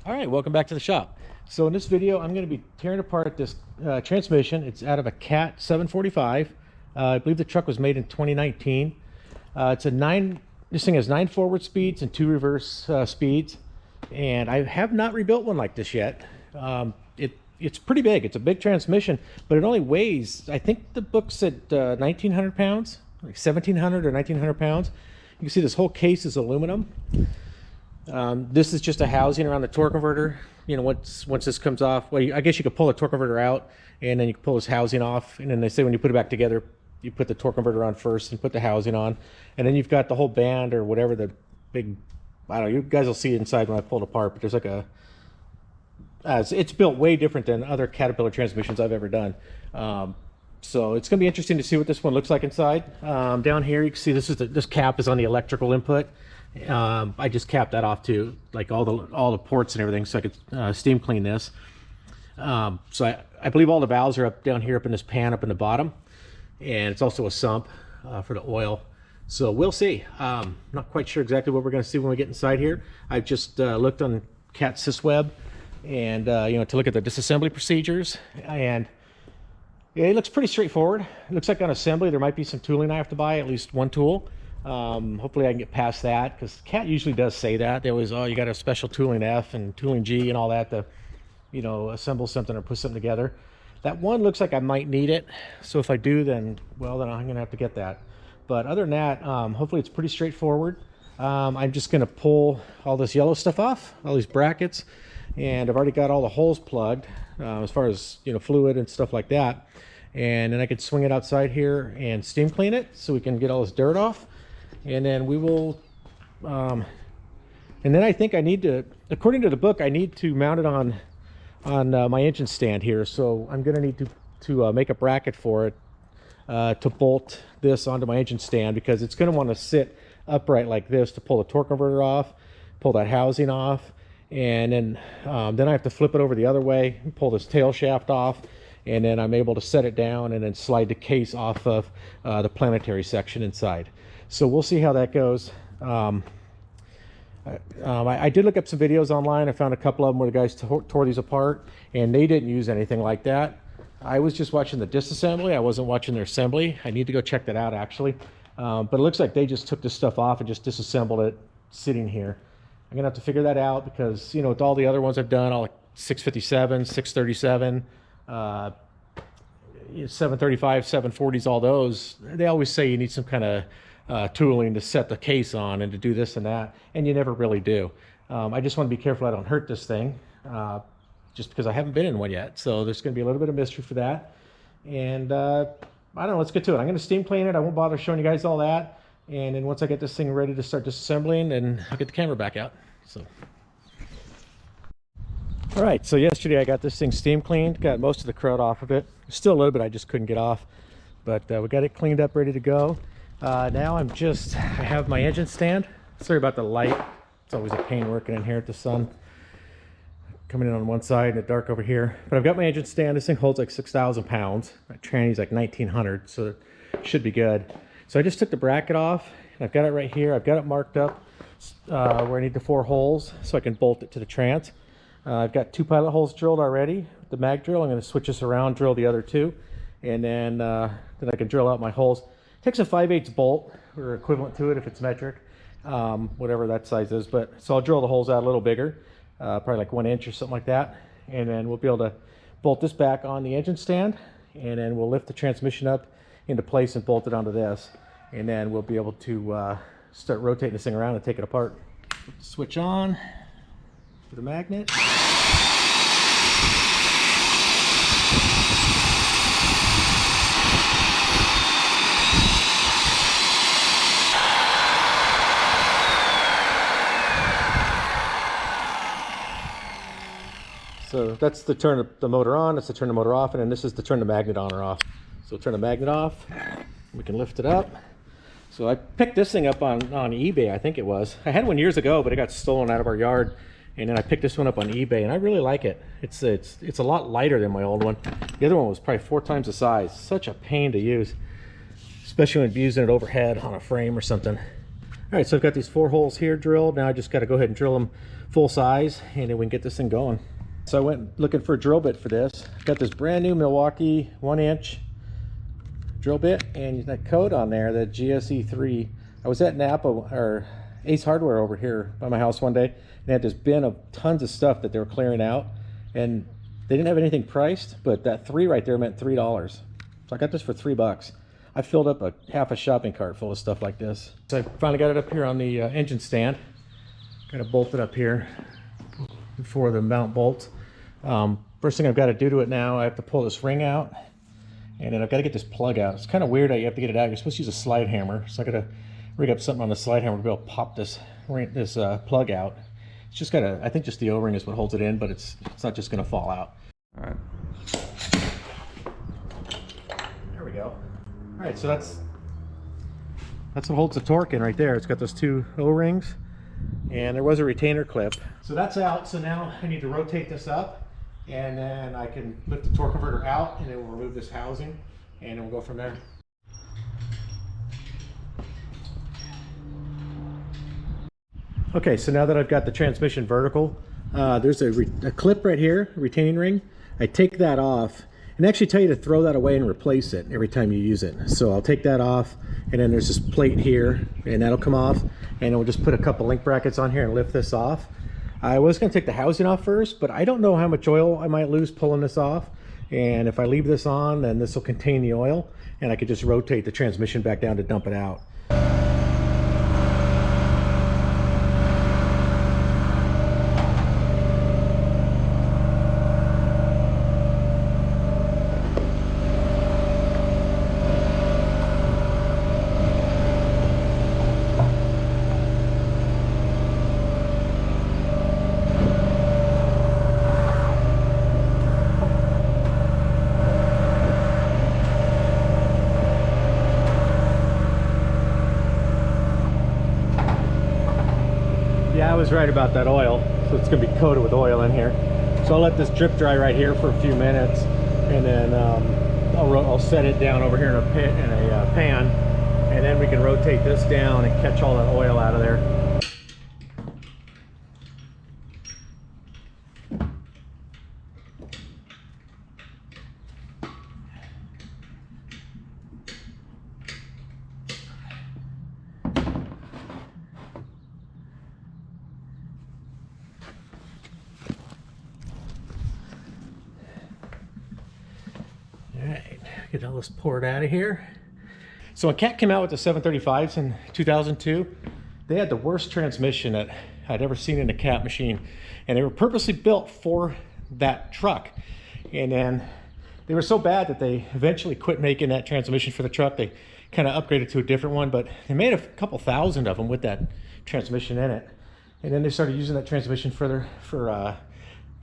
All right, welcome back to the shop. So in this video, I'm going to be tearing apart this transmission. It's out of a Cat 745. I believe the truck was made in 2019. This thing has 9 forward speeds and 2 reverse speeds. And I have not rebuilt one like this yet. It's pretty big. It's a big transmission, but it only weighs, I think the book said 1,900 pounds, like 1,700 or 1,900 pounds. You can see this whole case is aluminum. This is just a housing around the torque converter. You know, once this comes off, well, I guess you could pull the torque converter out and then you can pull this housing off. And then they say when you put it back together, you put the torque converter on first and put the housing on. And then you've got the whole band or whatever, the big, I don't know, you guys will see it inside when I pull it apart, but there's like a, it's built way different than other Caterpillar transmissions I've ever done. So it's going to be interesting to see what this one looks like inside. Down here, you can see this cap is on the electrical input. I just capped that off too, like all the ports and everything, so I could steam clean this. So I believe all the valves are up down here, up in this pan up in the bottom, and it's also a sump for the oil. So we'll see. Not quite sure exactly what we're going to see when we get inside here. I've just looked on Cat Sysweb, and you know, to look at the disassembly procedures, and yeah, it looks pretty straightforward. It looks like on assembly there might be some tooling I have to buy, at least one tool. Hopefully I can get past that, because Cat usually does say that. They always, oh, you got a special tooling F and tooling G and all that to, you know, assemble something or put something together. That one looks like I might need it, so if I do, then well, then I'm gonna have to get that. But other than that, hopefully it's pretty straightforward. I'm just gonna pull all this yellow stuff off, all these brackets, and I've already got all the holes plugged as far as, you know, fluid and stuff like that. And then I could swing it outside here and steam clean it so we can get all this dirt off. And then we will, and then I think I need to, according to the book, I need to mount it on my engine stand here. So I'm going to need to make a bracket for it to bolt this onto my engine stand, because it's going to want to sit upright like this to pull the torque converter off, pull that housing off, and then I have to flip it over the other way, pull this tail shaft off, and then I'm able to set it down and then slide the case off of the planetary section inside. So we'll see how that goes. I did look up some videos online. I found a couple of them where the guys tore these apart, and they didn't use anything like that. I was just watching the disassembly. I wasn't watching their assembly. I need to go check that out, actually. But it looks like they just took this stuff off and just disassembled it sitting here. I'm gonna have to figure that out, because, you know, with all the other ones I've done, all like 657, 637, 735, 740s, all those, they always say you need some kind of tooling to set the case on and to do this and that, and you never really do. I just want to be careful I don't hurt this thing, just because I haven't been in one yet. So there's going to be a little bit of mystery for that. And I don't know, let's get to it. I'm going to steam clean it. I won't bother showing you guys all that. And then once I get this thing ready to start disassembling, and I'll get the camera back out. So. All right, so yesterday I got this thing steam cleaned, got most of the crud off of it. Still a little bit I just couldn't get off, but we got it cleaned up, ready to go. Now I have my engine stand. Sorry about the light. It's always a pain working in here at the sun. Coming in on one side and the dark over here. But I've got my engine stand. This thing holds like 6,000 pounds. My tranny's like 1,900, so it should be good. So I just took the bracket off, and I've got it right here. I've got it marked up where I need the 4 holes so I can bolt it to the trans. I've got 2 pilot holes drilled already with the mag drill. I'm going to switch this around, drill the other 2, and then I can drill out my holes. Takes a 5/8 bolt, or equivalent to it if it's metric, whatever that size is. But so I'll drill the holes out a little bigger, probably like 1 inch or something like that, and then we'll be able to bolt this back on the engine stand, and then we'll lift the transmission up into place and bolt it onto this, and then we'll be able to start rotating this thing around and take it apart. Switch on to the magnet. So that's the turn the motor on, that's the turn the motor off, and then this is the turn the magnet on or off. So turn the magnet off, we can lift it up. So I picked this thing up on eBay, I think it was. I had one years ago, but it got stolen out of our yard, and then I picked this one up on eBay, and I really like it. It's a lot lighter than my old one. The other one was probably 4 times the size. Such a pain to use, especially when using it overhead on a frame or something. right, so I've got these 4 holes here drilled. Now I just got to go ahead and drill them full size, and then we can get this thing going. So I went looking for a drill bit for this. Got this brand new Milwaukee 1-inch drill bit, and that code on there, the GSE3. I was at Napa or Ace Hardware over here by my house one day, and they had this bin of tons of stuff that they were clearing out, and they didn't have anything priced, but that 3 right there meant $3. So I got this for $3. I filled up half a shopping cart full of stuff like this. So I finally got it up here on the engine stand. Got it bolted up here before the mount bolts. First thing I've got to do to it now, I have to pull this ring out, and then I've got to get this plug out. It's kind of weird how you have to get it out. You're supposed to use a slide hammer, so I got to rig up something on the slide hammer to be able to pop this plug out. It's just got to, I think just the O-ring is what holds it in, but it's not just going to fall out. All right. There we go. All right, so that's what holds the torque in right there. It's got those 2 O-rings, and there was a retainer clip. So that's out. So now I need to rotate this up, and then I can lift the torque converter out, and then we'll remove this housing, and then we'll go from there. Okay, so now that I've got the transmission vertical, there's a clip right here, a retaining ring. I take that off, and they actually tell you to throw that away and replace it every time you use it. So I'll take that off, and then there's this plate here, and that'll come off, and we'll just put a couple link brackets on here and lift this off. I was going to take the housing off first, but I don't know how much oil I might lose pulling this off, and if I leave this on, then this will contain the oil, and I could just rotate the transmission back down to dump it out. Yeah, I was right about that oil. So it's going to be coated with oil in here. So I'll let this drip dry right here for a few minutes, and then I'll set it down over here in a pan, and then we can rotate this down and catch all that oil out of there. Alright, get all this poured out of here. So when Cat came out with the 735s in 2002, they had the worst transmission that I'd ever seen in a Cat machine. And they were purposely built for that truck. And then they were so bad that they eventually quit making that transmission for the truck. They kind of upgraded to a different one, but they made a couple thousand of them with that transmission in it. And then they started using that transmission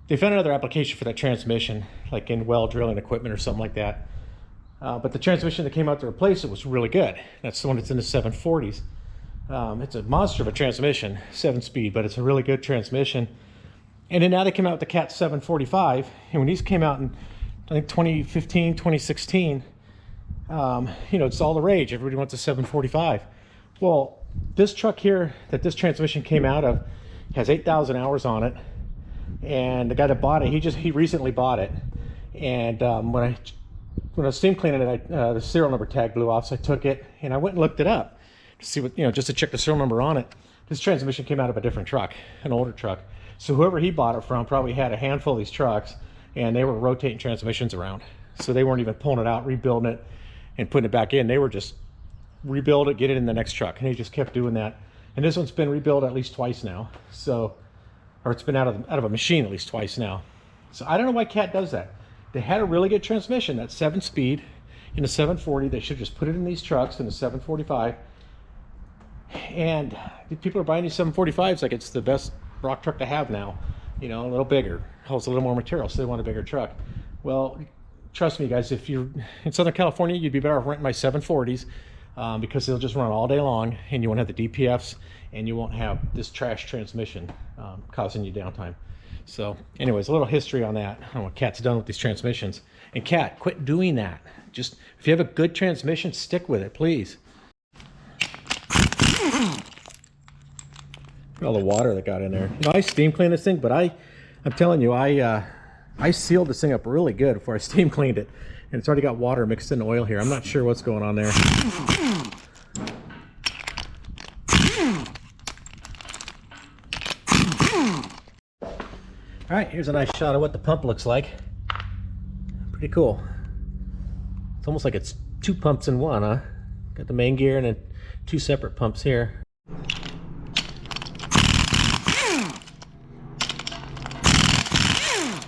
they found another application for that transmission, like in well drilling equipment or something like that. But the transmission that came out to replace it was really good. That's the one that's in the 740s. It's a monster of a transmission, 7-speed, but it's a really good transmission. And then now they came out with the Cat 745, and when these came out in, I think, 2015, 2016, it's all the rage. Everybody wants a 745. Well, this truck here that this transmission came out of has 8,000 hours on it. And the guy that bought it, he recently bought it, and when I was steam cleaning it, the serial number tag blew off, so I took it and I went and looked it up to see what, just to check the serial number on it. This transmission came out of a different truck, an older truck. So whoever he bought it from probably had a handful of these trucks, and they were rotating transmissions around. So they weren't even pulling it out, rebuilding it, and putting it back in. They were just rebuild it, get it in the next truck, and they just kept doing that. And this one's been rebuilt at least twice now. Or it's been out of a machine at least twice now. So I don't know why Cat does that. They had a really good transmission, that 7-speed in the 740. They should just put it in these trucks in the 745. And people are buying these 745s like it's the best rock truck to have now. A little bigger, holds a little more material, so they want a bigger truck. Well, trust me guys, if you're in Southern California, you'd be better off renting my 740s because they'll just run all day long, and you won't have the DPFs, and you won't have this trash transmission causing you downtime. So anyways, a little history on that, on what Cat's done with these transmissions. And Cat, quit doing that. Just, if you have a good transmission, stick with it, please. All the water that got in there. You know, I steam cleaned this thing, but I'm telling you, I sealed this thing up really good before I steam cleaned it. And it's already got water mixed in oil here. I'm not sure what's going on there. All right, here's a nice shot of what the pump looks like. Pretty cool. It's almost like it's two pumps in one, huh? Got the main gear and then two separate pumps here.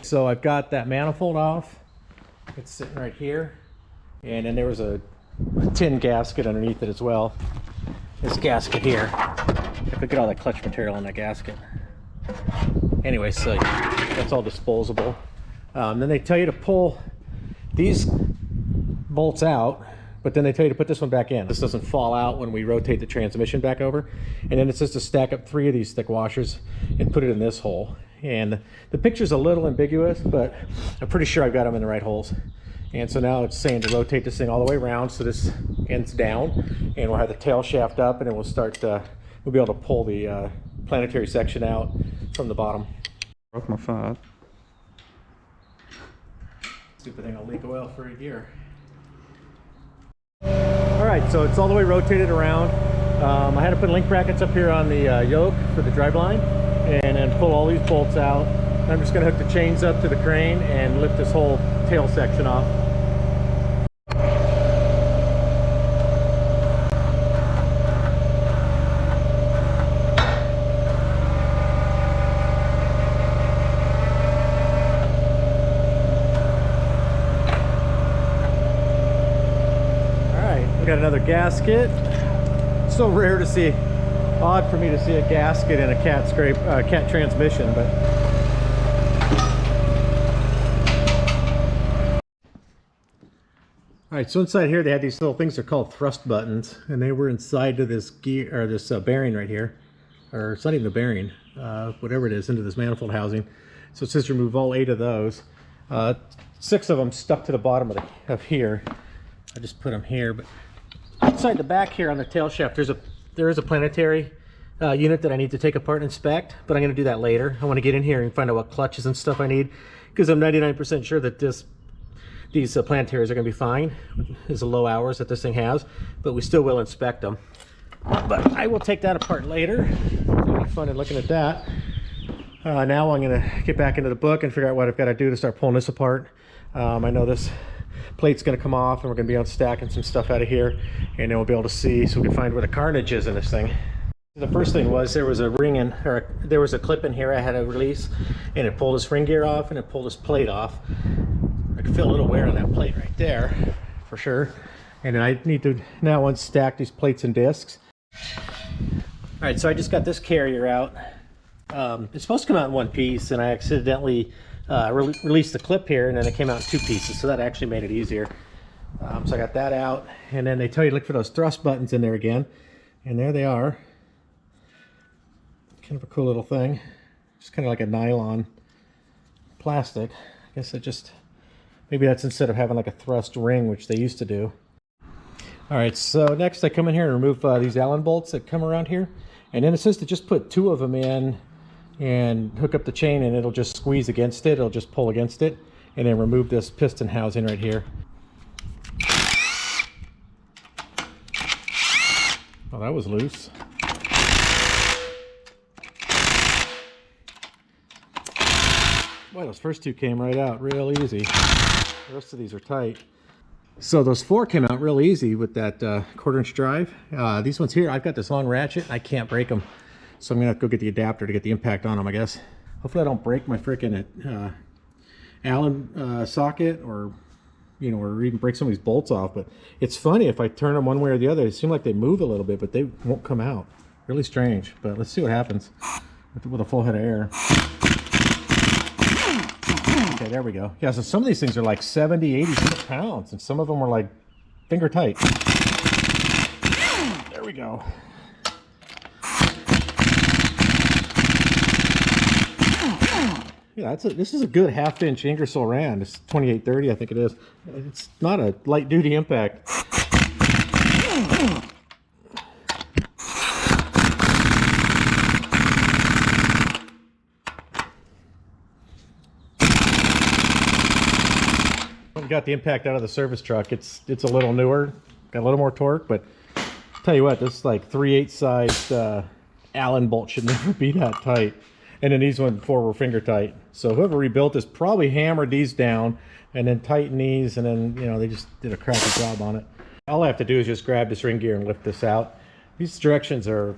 So I've got that manifold off. It's sitting right here. And then there was a tin gasket underneath it as well. This gasket here. I could get all that clutch material in that gasket. Anyway, so that's all disposable. Then they tell you to pull these bolts out, but then they tell you to put this one back in. This doesn't fall out when we rotate the transmission back over. And then it says to stack up 3 of these thick washers and put it in this hole. And the picture's a little ambiguous, but I'm pretty sure I've got them in the right holes. And so now it's saying to rotate this thing all the way around so this ends down, and we'll have the tail shaft up, and then we'll start, we'll be able to pull the planetary section out from the bottom. Broke my fob. Stupid thing will leak oil for a year. Alright, so it's all the way rotated around. I had to put link brackets up here on the yoke for the driveline, and then pull all these bolts out. I'm just going to hook the chains up to the crane and lift this whole tail section off. Alright, we got another gasket. It's so rare to see, odd for me to see a gasket in a cat transmission, but alright, so inside here they had these little things, they're called thrust buttons, and they were inside of this gear, or this bearing right here, or it's not even a bearing, whatever it is, into this manifold housing. So it says to remove all 8 of those. 6 of them stuck to the bottom of here. I just put them here, but inside the back here on the tail shaft, there is a planetary unit that I need to take apart and inspect, but I'm going to do that later. I want to get in here and find out what clutches and stuff I need, because I'm 99% sure that these planetaries are going to be fine. There's the low hours that this thing has, but we still will inspect them. But I will take that apart later. It'll be fun in looking at that. Now I'm going to get back into the book and figure out what I've got to do to start pulling this apart. I know this plate's going to come off, and we're going to be on stacking some stuff out of here, and then we'll be able to see, so we can find where the carnage is in this thing. The first thing was there was a there was a clip in here I had to release, and it pulled this ring gear off and it pulled this plate off. I can feel a little wear on that plate right there for sure. And then I need to now unstack these plates and discs. Alright, so I just got this carrier out. It's supposed to come out in one piece, and I accidentally released the clip here, and then it came out in 2 pieces, so that actually made it easier. So I got that out, and then they tell you to look for those thrust buttons in there again, and there they are. Kind of a cool little thing, just kind of like a nylon plastic. I guess it just, maybe that's instead of having like a thrust ring, which they used to do. All right, so next I come in here and remove these Allen bolts that come around here, and then it says to just put 2 of them in and hook up the chain, and it'll just squeeze against it, it'll just pull against it, and then remove this piston housing right here. Oh, that was loose. Boy, those first 2 came right out real easy. The rest of these are tight. So those 4 came out real easy with that 1/4-inch drive. These ones here, I've got this long ratchet, and I can't break them. So I'm gonna have to go get the adapter to get the impact on them, I guess. Hopefully I don't break my frickin' Allen socket, or you know, or even break some of these bolts off. But it's funny, if I turn them one way or the other, they seem like they move a little bit, but they won't come out. Really strange. But let's see what happens with a full head of air. Okay, there we go. Yeah, so some of these things are like 70, 80 pounds, and some of them are like finger tight. There we go. Yeah, this is a good 1/2-inch Ingersoll Rand. It's 2830, I think it is. It's not a light duty impact. we got the impact out of the service truck. It's a little newer, got a little more torque, but I'll tell you what, this like 3/8 sized Allen bolt should never be that tight. And then these ones before were finger tight. So whoever rebuilt this probably hammered these down and then tightened these, and then, you know, they just did a crappy job on it. All I have to do is just grab this ring gear and lift this out. These directions are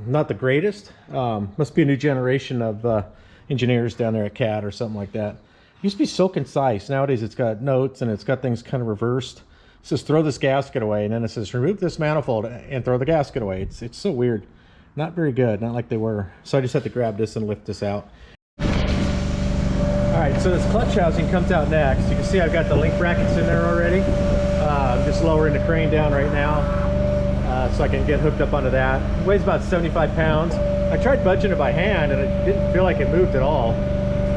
not the greatest. Must be a new generation of engineers down there at CAT or something like that. It used to be so concise. Nowadays it's got notes and it's got things kind of reversed. It says throw this gasket away, and then it says remove this manifold and throw the gasket away. It's so weird. Not very good, not like they were. So I just had to grab this and lift this out. All right, so this clutch housing comes out next. You can see I've got the link brackets in there already. I'm just lowering the crane down right now so I can get hooked up onto that. It weighs about 75 pounds. I tried budging it by hand and it didn't feel like it moved at all.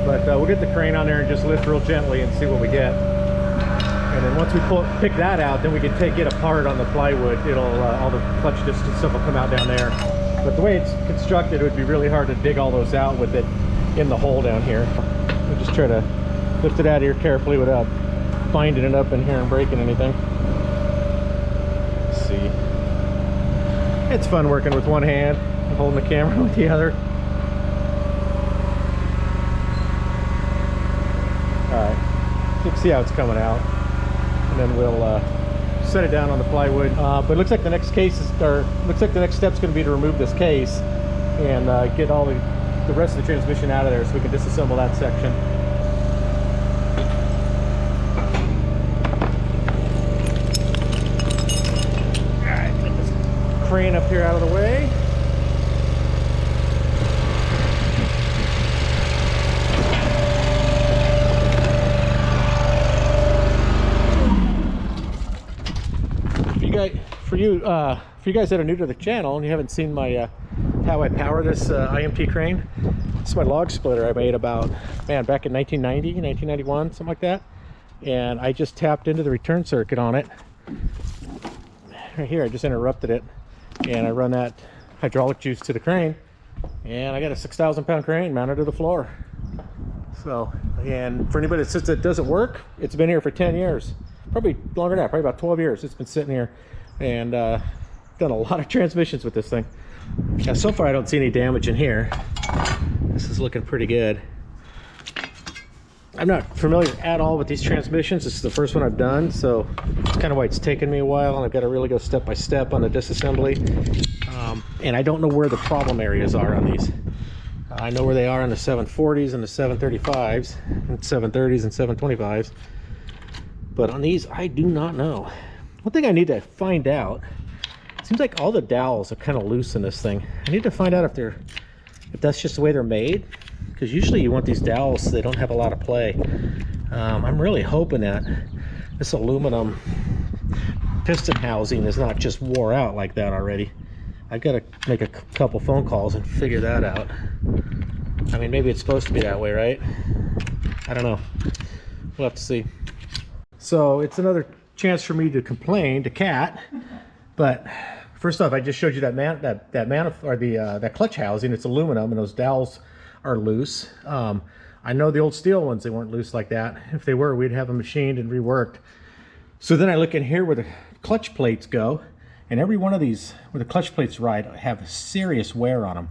But we'll get the crane on there and just lift real gently and see what we get. And then once we pick that out, then we can take it apart on the plywood. It'll all the clutch discs and stuff will come out down there. But the way it's constructed, it would be really hard to dig all those out with it in the hole down here. We'll just try to lift it out of here carefully without binding it up in here and breaking anything. Let's see. It's fun working with one hand and holding the camera with the other. Alright, you can see how it's coming out. And then we'll set it down on the plywood. But it looks like the next looks like the next step's going to be to remove this case and get all the rest of the transmission out of there so we can disassemble that section. Alright, get this crane up here out of the way. For you guys that are new to the channel and you haven't seen my how I power this IMT crane, it's my log splitter I made about, man, back in 1990, 1991, something like that. And I just tapped into the return circuit on it. Right here, I just interrupted it. And I run that hydraulic juice to the crane. And I got a 6,000 pound crane mounted to the floor. So, and for anybody that says it doesn't work, it's been here for 10 years. Probably longer than that, probably about 12 years it's been sitting here. And done a lot of transmissions with this thing. Now, so far I don't see any damage in here. This is looking pretty good. I'm not familiar at all with these transmissions. This is the first one I've done, so it's kind of why it's taken me a while, and I've got to really go step by step on the disassembly. And I don't know where the problem areas are on these. I know where they are on the 740s and the 735s and 730s and 725s, but on these I do not know. One thing I need to find out, it seems like all the dowels are kind of loose in this thing. I need to find out if that's just the way they're made, because usually you want these dowels so they don't have a lot of play. I'm really hoping that this aluminum piston housing is not just wore out like that already. I've got to make a couple phone calls and figure that out. I mean, maybe it's supposed to be that way, right? I don't know. We'll have to see. So it's another chance for me to complain to CAT, but first off, I just showed you that clutch housing. It's aluminum and those dowels are loose. I know the old steel ones, they weren't loose like that. If they were, we'd have them machined and reworked. So then I look in here where the clutch plates go, and every one of these where the clutch plates ride have serious wear on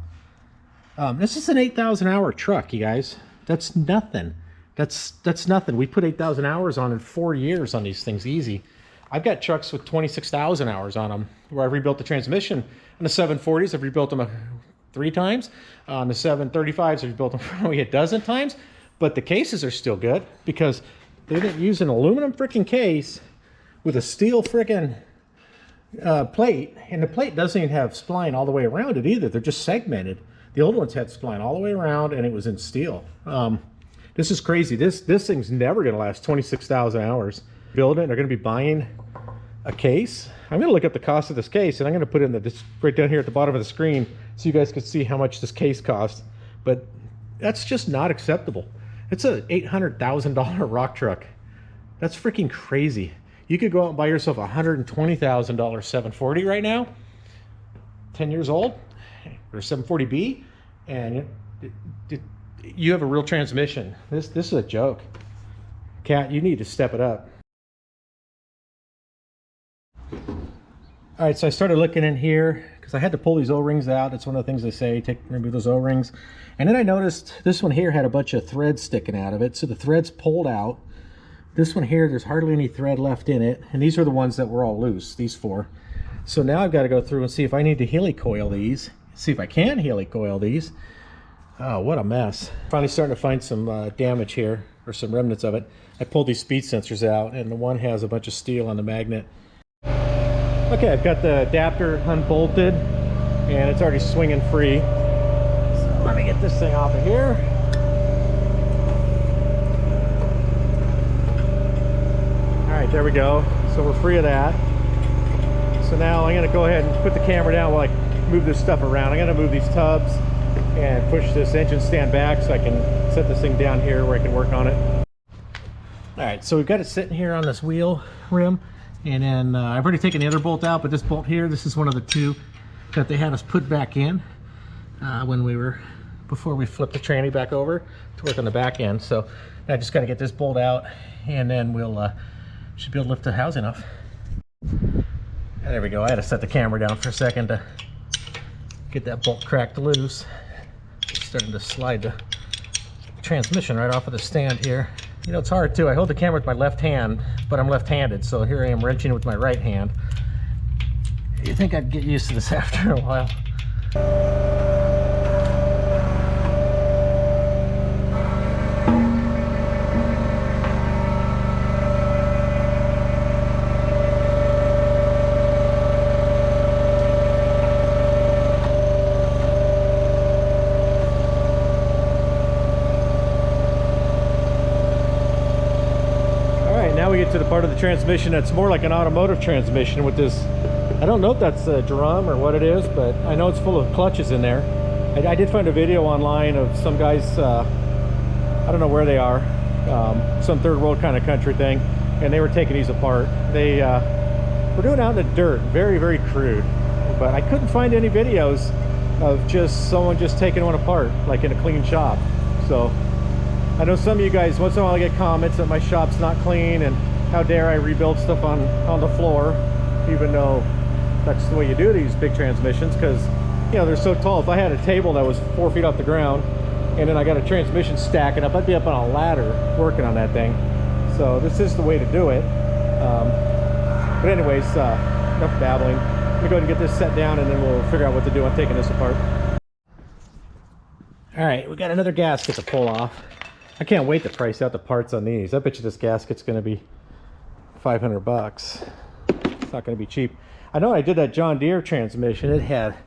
them. This is an 8,000 hour truck, you guys. That's nothing. That's nothing. We put 8,000 hours on in 4 years on these things, easy. I've got trucks with 26,000 hours on them where I've rebuilt the transmission. On the 740s, I've rebuilt them 3 times. On the 735s, I've rebuilt them probably a dozen times. But the cases are still good because they didn't use an aluminum freaking case with a steel freaking plate. And the plate doesn't even have spline all the way around it either. They're just segmented. The old ones had spline all the way around and it was in steel. This is crazy. This thing's never going to last 26,000 hours. Building, they're going to be buying a case. I'm going to look up the cost of this case, and I'm going to put in this right down here at the bottom of the screen so you guys can see how much this case costs. But that's just not acceptable. It's a $800,000 rock truck. That's freaking crazy. You could go out and buy yourself a $120,000 740 right now, 10 years old, or 740B, and you have a real transmission. This is a joke. cat, you need to step it up. All right, so I started looking in here because I had to pull these O-rings out. It's one of the things they say, remove those O-rings. And then I noticed this one here had a bunch of threads sticking out of it. So the threads pulled out. This one here, there's hardly any thread left in it. And these are the ones that were all loose, these four. So now I've got to go through and see if I need to helicoil these. See if I can helicoil these. Oh, what a mess. Finally starting to find some damage here, or some remnants of it. I pulled these speed sensors out, and the one has a bunch of steel on the magnet. Okay, I've got the adapter unbolted, and it's already swinging free. So let me get this thing off of here. All right, there we go. So we're free of that. So now I'm gonna go ahead and put the camera down while I move this stuff around. I'm gonna move these tubs and push this engine stand back so I can set this thing down here where I can work on it. All right, so we've got it sitting here on this wheel rim. And then I've already taken the other bolt out, but this bolt here, this is one of the two that they had us put back in before we flipped the tranny back over to work on the back end. So I just got to get this bolt out, and then we'll should be able to lift the housing off. And there we go. I had to set the camera down for a second to get that bolt cracked loose. It's starting to slide the transmission right off of the stand here. You know, it's hard too. I hold the camera with my left hand, but I'm left-handed, so here I am wrenching it with my right hand. You'd think I'd get used to this after a while. Now we get to the part of the transmission that's more like an automotive transmission with this. I don't know if that's a drum or what it is, but I know it's full of clutches in there. I did find a video online of some guys, I don't know where they are, some third world kind of country thing, and they were taking these apart. They were doing it out in the dirt, very, very crude. But I couldn't find any videos of just someone just taking one apart, like in a clean shop. So I know some of you guys, once in a while I get comments that my shop's not clean and how dare I rebuild stuff on the floor, even though that's the way you do these big transmissions, because you know they're so tall. If I had a table that was 4 feet off the ground and then I got a transmission stacking up, I'd be up on a ladder working on that thing. So this is the way to do it. But anyways, enough babbling. Let me go ahead and get this set down and then we'll figure out what to do on taking this apart. All right, we got another gasket to pull off. I can't wait to price out the parts on these. I bet you this gasket's going to be 500 bucks. It's not going to be cheap. I know I did that John Deere transmission. It had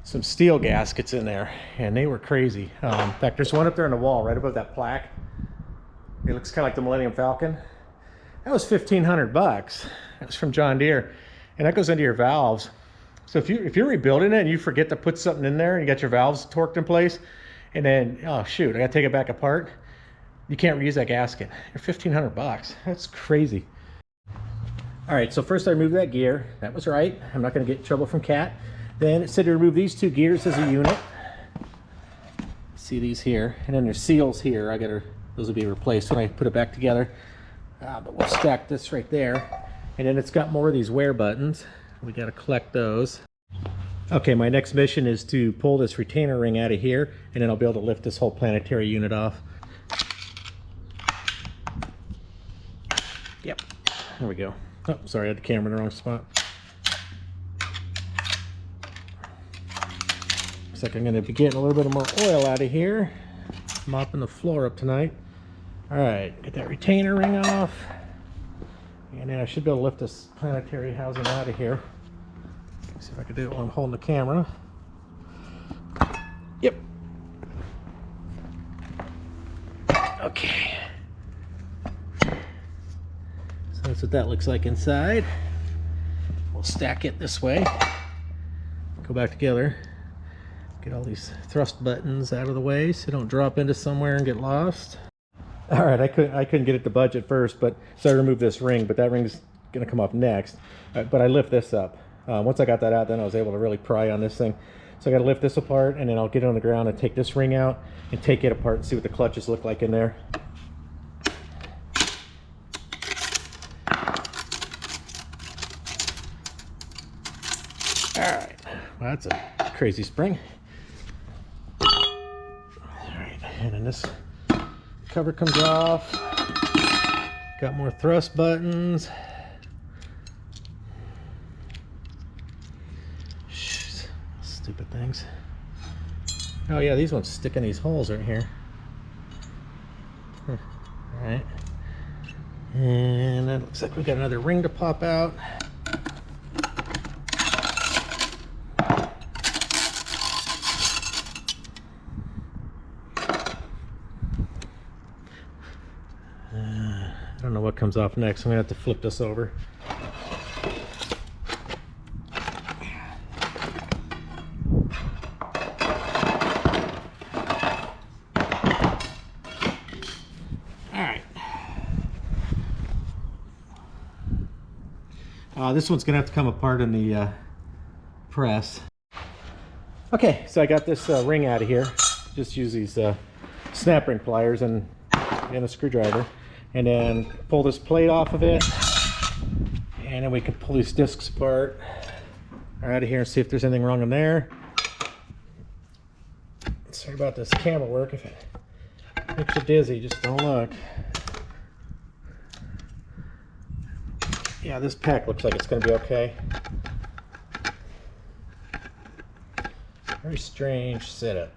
some steel gaskets in there, and they were crazy. In fact, there's one up there on the wall right above that plaque. It looks kind of like the Millennium Falcon. That was 1,500 bucks. That was from John Deere, and that goes into your valves. So if you're rebuilding it and you forget to put something in there and you got your valves torqued in place, and then oh shoot, I got to take it back apart. You can't reuse that gasket. They're 1,500 bucks. That's crazy. All right, so first I removed that gear. That was right. I'm not going to get in trouble from Cat. Then it said to remove these two gears as a unit. See these here, and then there's seals here. Those will be replaced when I put it back together. But we'll stack this right there, and then it's got more of these wear buttons. We got to collect those. Okay, my next mission is to pull this retainer ring out of here, and then I'll be able to lift this whole planetary unit off. Yep, there we go. Oh, sorry, I had the camera in the wrong spot. Looks like I'm going to be getting a little bit more oil out of here. Mopping the floor up tonight. All right, get that retainer ring off. And then I should be able to lift this planetary housing out of here. Let's see if I can do it while I'm holding the camera. Yep. Okay. So that's what that looks like inside. We'll stack it this way. Go back together. Get all these thrust buttons out of the way so they don't drop into somewhere and get lost. All right, I couldn't get it to budge at first, but so I removed this ring, but that ring's gonna come up next. But I lift this up. Once I got that out, then I was able to really pry on this thing. So I gotta lift this apart, and then I'll get it on the ground and take this ring out and take it apart and see what the clutches look like in there. All right, well, that's a crazy spring. All right, and then this cover comes off. Got more thrust buttons. Stupid things. Oh yeah, these ones stick in these holes right here. All right, and it looks like we got another ring to pop out. I don't know what comes off next. I'm gonna have to flip this over. This one's gonna have to come apart in the press. Okay, so I got this ring out of here. Just use these snap ring pliers and a screwdriver, and then pull this plate off of it, and then we can pull these discs apart out of here and see if there's anything wrong in there. Sorry about this camera work. If it makes you dizzy, just don't look. Yeah, this pack looks like it's going to be okay. Very strange setup.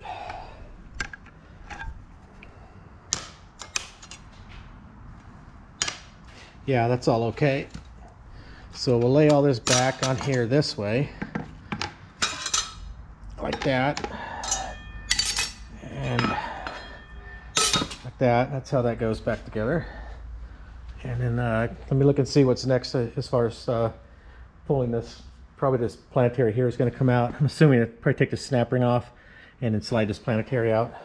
Yeah, that's all okay. So we'll lay all this back on here this way, like that, and like that. That's how that goes back together. And then let me look and see what's next as far as pulling this. Probably this planetary here is going to come out. I'm assuming it probably take the snap ring off and then slide this planetary out.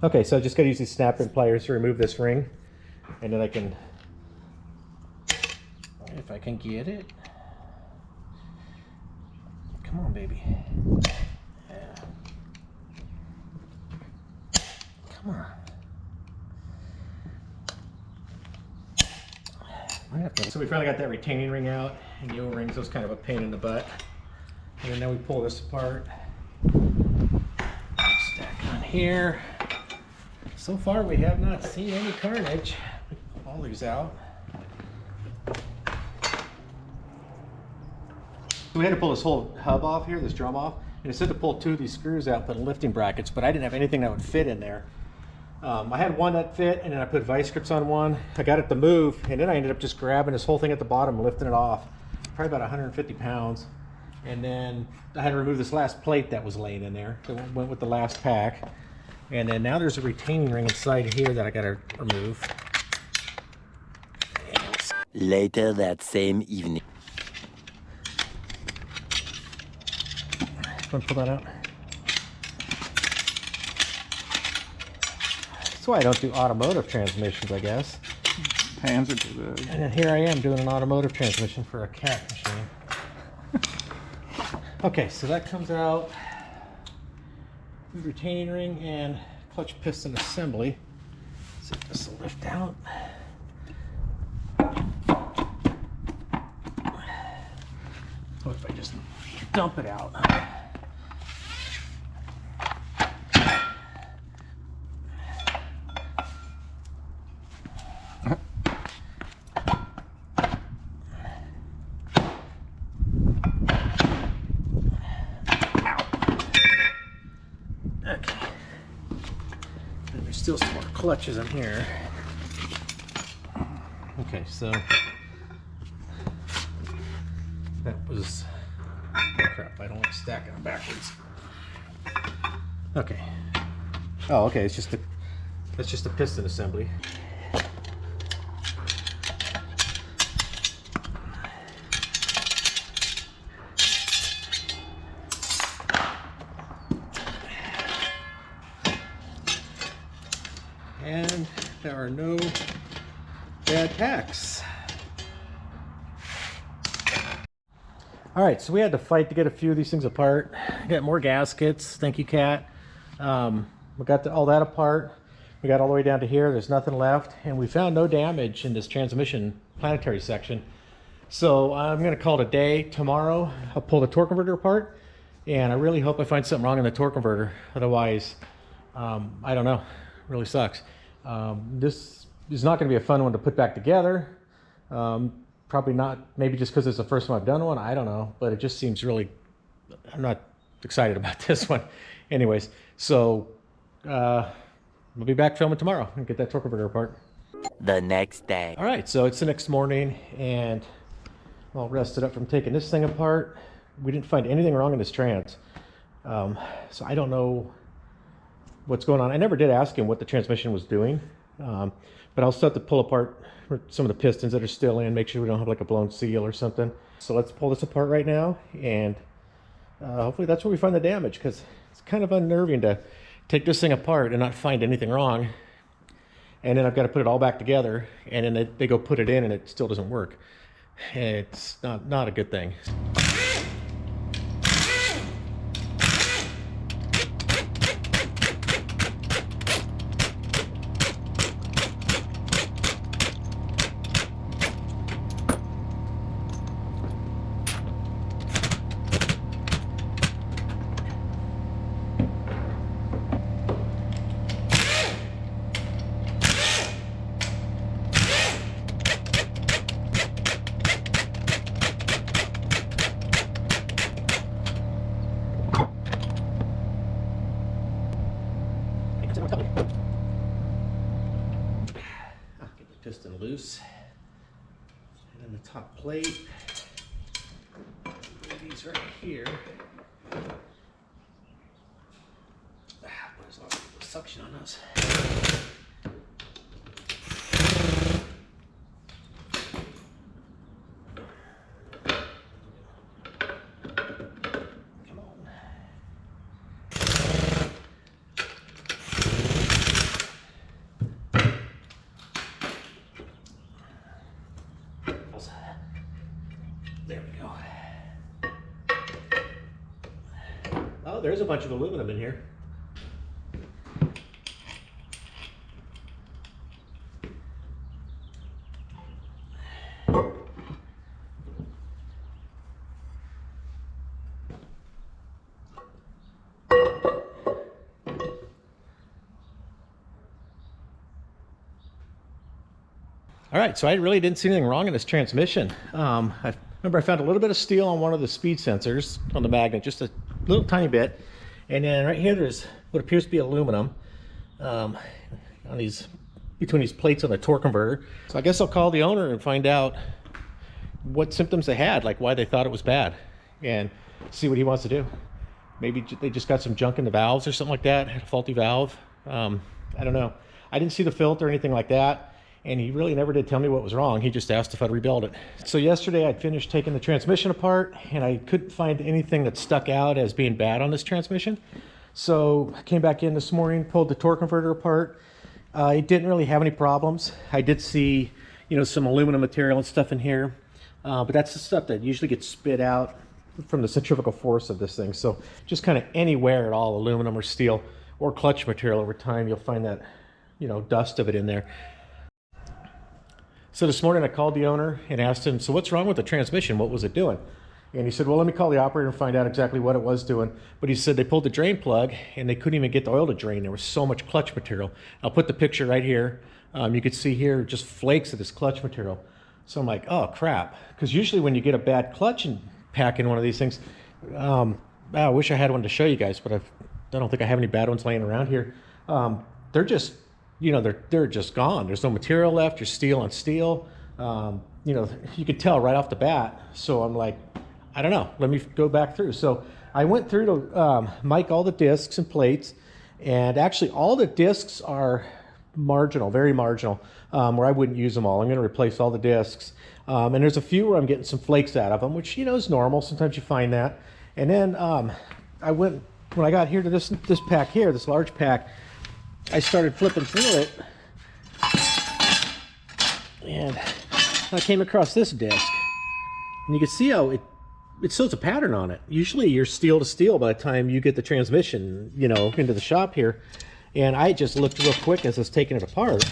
Okay, so I just got to use these snap ring pliers to remove this ring, and then I can, if I can get it. Come on, baby. Yeah. Come on. So we finally got that retaining ring out, and the O-rings was kind of a pain in the butt. And then now we pull this apart. Stack on here. So far we have not seen any carnage. Pull all these out. So we had to pull this whole hub off here, this drum off, and it said to pull 2 of these screws out, put lifting brackets, but I didn't have anything that would fit in there. I had one that fit, and then I put vice grips on one. I got it to move, and then I ended up just grabbing this whole thing at the bottom and lifting it off. Probably about 150 pounds. And then I had to remove this last plate that was laying in there that went with the last pack. And then now there's a retaining ring inside here that I got to remove. Later that same evening. Want to pull that out? That's why I don't do automotive transmissions, I guess. Hands are too big. And then here I am doing an automotive transmission for a cat machine. Okay, so that comes out. Retaining ring and clutch piston assembly. See if this will lift out. What if I just dump it out? Still some more clutches in here. Okay, so that was, oh crap, I don't want to stack it backwards. Okay. Oh, okay, it's just that's just a piston assembly. And there are no bad packs. All right, so we had to fight to get a few of these things apart. Got more gaskets. Thank you, Kat. We got all that apart. We got all the way down to here. There's nothing left, and we found no damage in this transmission planetary section. So I'm going to call it a day. Tomorrow I'll pull the torque converter apart, and I really hope I find something wrong in the torque converter. Otherwise, I don't know. It really sucks. This is not going to be a fun one to put back together. Probably not, maybe just because it's the first time I've done one, I don't know, but it just seems really, I'm not excited about this one. Anyways, so we'll be back filming tomorrow and get that torque converter apart. The next day. All right, so it's the next morning, and all rested up from taking this thing apart. We didn't find anything wrong in this trans. So I don't know what's going on. I never did ask him what the transmission was doing, but I'll start to pull apart some of the pistons that are still in, make sure we don't have like a blown seal or something. So let's pull this apart right now, and hopefully that's where we find the damage, because it's kind of unnerving to take this thing apart and not find anything wrong, and then I've got to put it all back together, and then they go put it in and it still doesn't work. It's not a good thing. Get the piston loose, and then the top plate. These right here. There's a lot of suction on those. There we go. Oh, there's a bunch of aluminum in here. All right, so I really didn't see anything wrong in this transmission. I remember I found a little bit of steel on one of the speed sensors on the magnet, just a little tiny bit. And then right here, there's what appears to be aluminum on between these plates on the torque converter. So I guess I'll call the owner and find out what symptoms they had, like why they thought it was bad, and see what he wants to do. Maybe they just got some junk in the valves or something like that, had a faulty valve. I don't know. I didn't see the filter or anything like that. And he really never did tell me what was wrong. He just asked if I'd rebuild it. So yesterday I'd finished taking the transmission apart, and I couldn't find anything that stuck out as being bad on this transmission. So I came back in this morning, pulled the torque converter apart. It didn't really have any problems. I did see, some aluminum material and stuff in here, but that's the stuff that usually gets spit out from the centrifugal force of this thing. So just kind of anywhere at all, aluminum or steel or clutch material, over time you'll find that, dust of it in there. So this morning I called the owner and asked him, so what's wrong with the transmission? What was it doing? And he said, well, let me call the operator and find out exactly what it was doing. But he said they pulled the drain plug and they couldn't even get the oil to drain. There was so much clutch material. I'll put the picture right here. You can see here just flakes of this clutch material. So I'm like, oh crap. Because usually when you get a bad clutch and pack in one of these things, I wish I had one to show you guys, but I don't think I have any bad ones laying around here. They're just, they're just gone. There's no material left. You're steel on steel. You could tell right off the bat. So I'm like, I don't know. Let me go back through. So I went through to mic all the discs and plates, and actually all the discs are marginal, very marginal, where I wouldn't use them all. I'm going to replace all the discs. And there's a few where I'm getting some flakes out of them, which, is normal. Sometimes you find that. And then when I got here to this pack here, this large pack, I started flipping through it, and I came across this disc, and you can see how it shows a pattern on it. Usually you're steel to steel by the time you get the transmission, into the shop here. And I just looked real quick as I was taking it apart.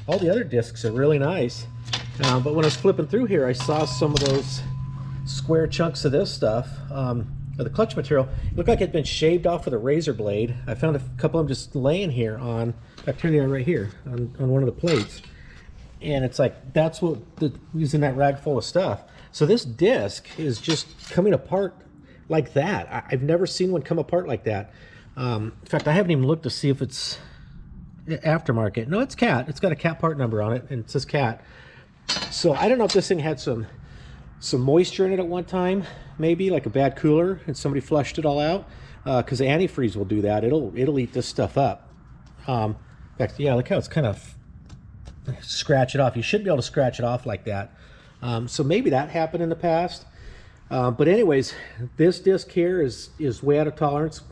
All the other discs are really nice. But when I was flipping through here, I saw some of those square chunks of this stuff, of the clutch material. It looked like it had been shaved off with a razor blade. I found a couple of them just laying here on, back here they are right here, on one of the plates. And it's like, that's what, using that rag full of stuff. So this disc is just coming apart like that. I've never seen one come apart like that. In fact, I haven't even looked to see if it's aftermarket. No, it's Cat. It's got a Cat part number on it, and it says Cat. So I don't know if this thing had some moisture in it at one time, maybe like a bad cooler, and somebody flushed it all out. Because the antifreeze will do that. It'll eat this stuff up. In fact, yeah, look how it's kind of scratch it off. You should be able to scratch it off like that. So maybe that happened in the past. But anyways, this disc here is way out of tolerance,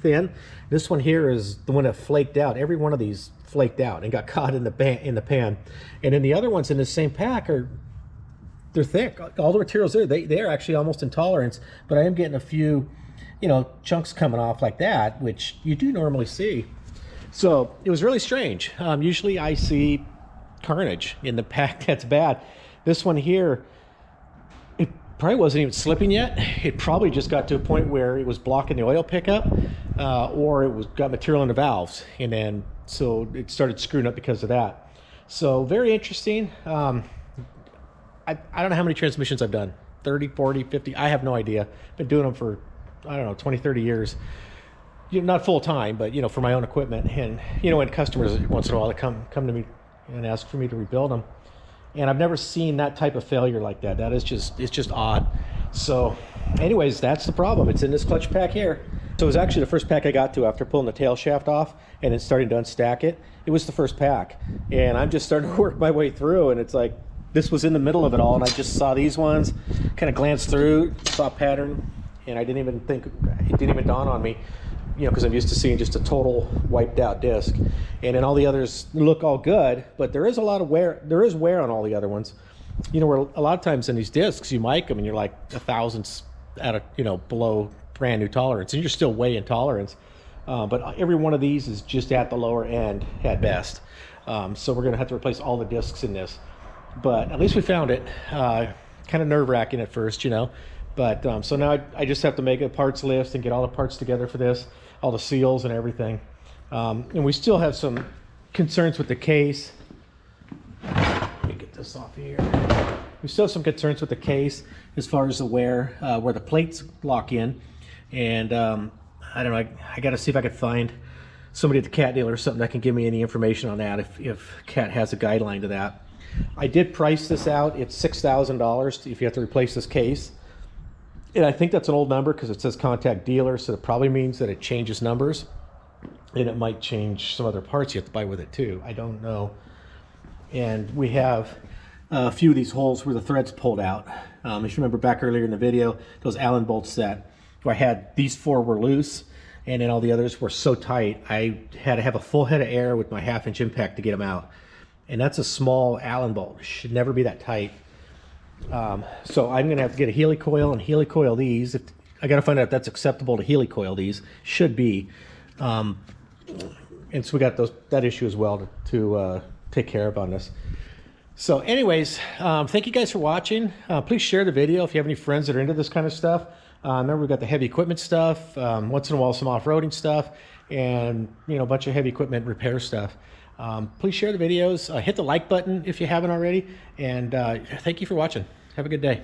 thin. This one here is the one that flaked out. Every one of these flaked out and got caught in the pan. And then the other ones in the same pack they're thick. All the materials there, they're actually almost in tolerance. But I am getting a few, chunks coming off like that, which you do normally see. So it was really strange. Usually I see carnage in the pack that's bad. This one here, it probably wasn't even slipping yet. It probably just got to a point where it was blocking the oil pickup, or it got material in the valves, and then so it started screwing up because of that. So very interesting. I don't know how many transmissions I've done, 30, 40, 50, I have no idea. Been doing them for, I don't know, 20, 30 years. Not full time, but for my own equipment. And when customers once in a while they come to me and ask for me to rebuild them, and I've never seen that type of failure like that. That is it's just odd. So anyways, that's the problem. It's in this clutch pack here. So it was actually the first pack I got to after pulling the tail shaft off and then starting to unstack it. It was the first pack, and I'm just starting to work my way through, and it's like this was in the middle of it all, and I just saw these ones, kind of glanced through, saw a pattern, and I didn't even think, it didn't even dawn on me, because I'm used to seeing just a total wiped out disc. And then all the others look all good, but there is a lot of wear. There is wear on all the other ones. Where a lot of times in these discs, you mic them and you're like 1,000 out of, below brand new tolerance, and you're still way in tolerance. But every one of these is just at the lower end at best. So we're gonna have to replace all the discs in this. But at least we found it. Kind of nerve-wracking at first, But so now I just have to make a parts list and get all the parts together for this, all the seals and everything. And we still have some concerns with the case. Let me get this off here. We still have some concerns with the case as far as the wear, where the plates lock in. And I don't know, I got to see if I could find somebody at the Cat dealer or something that can give me any information on that, if Cat has a guideline to that. I did price this out. It's $6,000 if you have to replace this case. And I think that's an old number because it says contact dealer, so it probably means that it changes numbers, and it might change some other parts you have to buy with it too. I don't know. And we have a few of these holes where the thread's pulled out. If you remember back earlier in the video, those Allen bolts that where I had these 4 were loose, and then all the others were so tight I had to have a full head of air with my 1/2-inch impact to get them out. And that's a small Allen bolt. It should never be that tight. So I'm gonna have to get a helicoil and helicoil these. I gotta find out if that's acceptable to helicoil these. Should be. And so we got that issue as well to take care of on this. So anyways, thank you guys for watching. Please share the video if you have any friends that are into this kind of stuff. Remember, we've got the heavy equipment stuff, once in a while some off-roading stuff, and a bunch of heavy equipment repair stuff. Please share the videos, hit the like button if you haven't already, and thank you for watching. Have a good day.